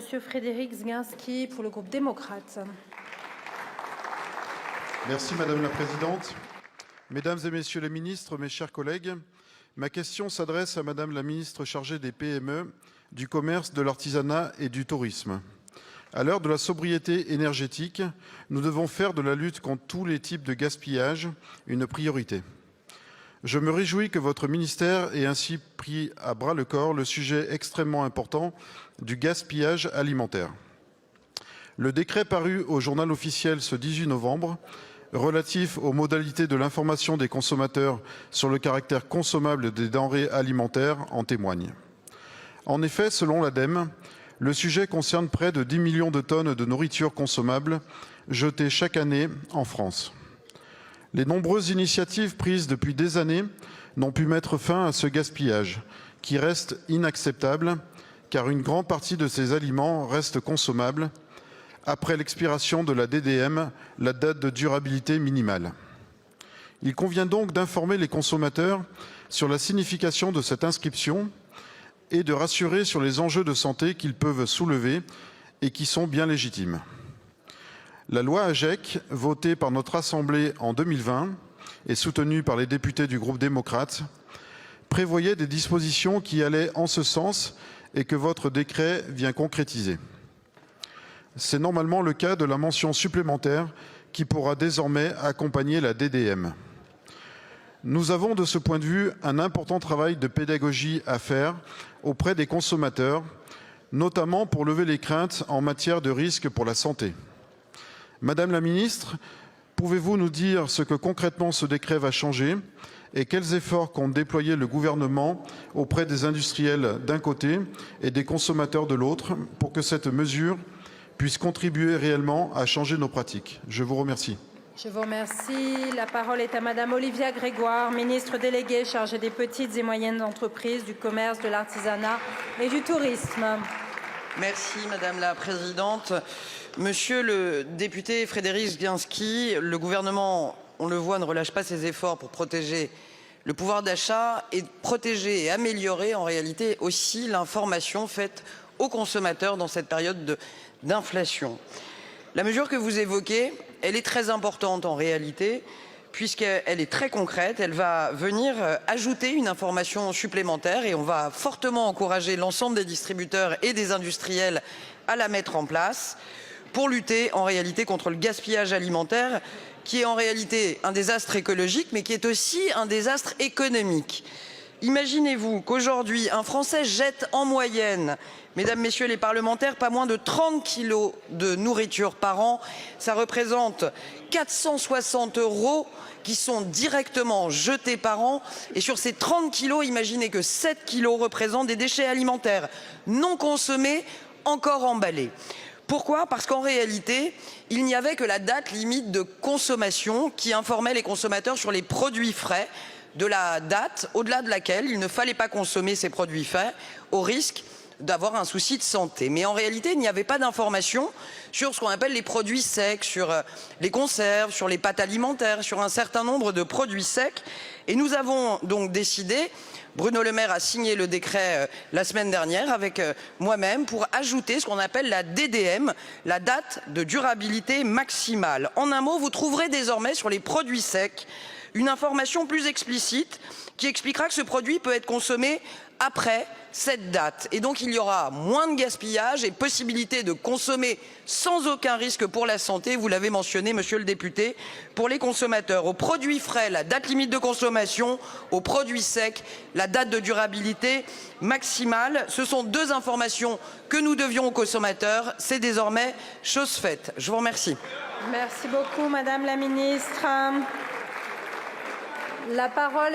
Monsieur Frédéric Zginski pour le groupe démocrate. Merci Madame la Présidente. Mesdames et Messieurs les ministres, mes chers collègues, ma question s'adresse à Madame la ministre chargée des PME, du commerce, de l'artisanat et du tourisme. À l'heure de la sobriété énergétique, nous devons faire de la lutte contre tous les types de gaspillage une priorité. Je me réjouis que votre ministère ait ainsi pris à bras le corps le sujet extrêmement important du gaspillage alimentaire. Le décret paru au journal officiel ce 18 novembre, relatif aux modalités de l'information des consommateurs sur le caractère consommable des denrées alimentaires, en témoigne. En effet, selon l'ADEME, le sujet concerne près de 10 millions de tonnes de nourriture consommable jetées chaque année en France. Les nombreuses initiatives prises depuis des années n'ont pu mettre fin à ce gaspillage, qui reste inacceptable, car une grande partie de ces aliments reste consommable après l'expiration de la DDM, la date de durabilité minimale. Il convient donc d'informer les consommateurs sur la signification de cette inscription et de rassurer sur les enjeux de santé qu'ils peuvent soulever et qui sont bien légitimes. La loi AGEC, votée par notre Assemblée en 2020 et soutenue par les députés du groupe démocrate, prévoyait des dispositions qui allaient en ce sens et que votre décret vient concrétiser. C'est normalement le cas de la mention supplémentaire qui pourra désormais accompagner la DDM. Nous avons de ce point de vue un important travail de pédagogie à faire auprès des consommateurs, notamment pour lever les craintes en matière de risques pour la santé. Madame la ministre, pouvez-vous nous dire ce que concrètement ce décret va changer et quels efforts compte déployer le gouvernement auprès des industriels d'un côté et des consommateurs de l'autre pour que cette mesure puisse contribuer réellement à changer nos pratiques? Je vous remercie. Je vous remercie. La parole est à Madame Olivia Grégoire, ministre déléguée chargée des petites et moyennes entreprises, du commerce, de l'artisanat et du tourisme. Merci Madame la Présidente. Monsieur le député Frédéric Zginski, le gouvernement, on le voit, ne relâche pas ses efforts pour protéger le pouvoir d'achat et protéger et améliorer en réalité aussi l'information faite aux consommateurs dans cette période d'inflation. La mesure que vous évoquez, elle est très importante en réalité, puisqu'elle est très concrète. Elle va venir ajouter une information supplémentaire et on va fortement encourager l'ensemble des distributeurs et des industriels à la mettre en place pour lutter en réalité contre le gaspillage alimentaire, qui est en réalité un désastre écologique, mais qui est aussi un désastre économique. Imaginez-vous qu'aujourd'hui, un Français jette en moyenne, mesdames, messieurs les parlementaires, pas moins de 30 kilos de nourriture par an. Ça représente 460 € qui sont directement jetés par an. Et sur ces 30 kilos, imaginez que 7 kilos représentent des déchets alimentaires non consommés, encore emballés. Pourquoi? Parce qu'en réalité, il n'y avait que la date limite de consommation qui informait les consommateurs sur les produits frais, de la date au-delà de laquelle il ne fallait pas consommer ces produits frais au risque d'avoir un souci de santé. Mais en réalité, il n'y avait pas d'information sur ce qu'on appelle les produits secs, sur les conserves, sur les pâtes alimentaires, sur un certain nombre de produits secs. Et nous avons donc décidé, Bruno Le Maire a signé le décret la semaine dernière avec moi-même pour ajouter ce qu'on appelle la DDM, la date de durabilité maximale. En un mot, vous trouverez désormais sur les produits secs une information plus explicite qui expliquera que ce produit peut être consommé après cette date. Et donc il y aura moins de gaspillage et possibilité de consommer sans aucun risque pour la santé, vous l'avez mentionné monsieur le député, pour les consommateurs. Aux produits frais, la date limite de consommation, aux produits secs, la date de durabilité maximale. Ce sont deux informations que nous devions aux consommateurs. C'est désormais chose faite. Je vous remercie. Merci beaucoup Madame la ministre. La parole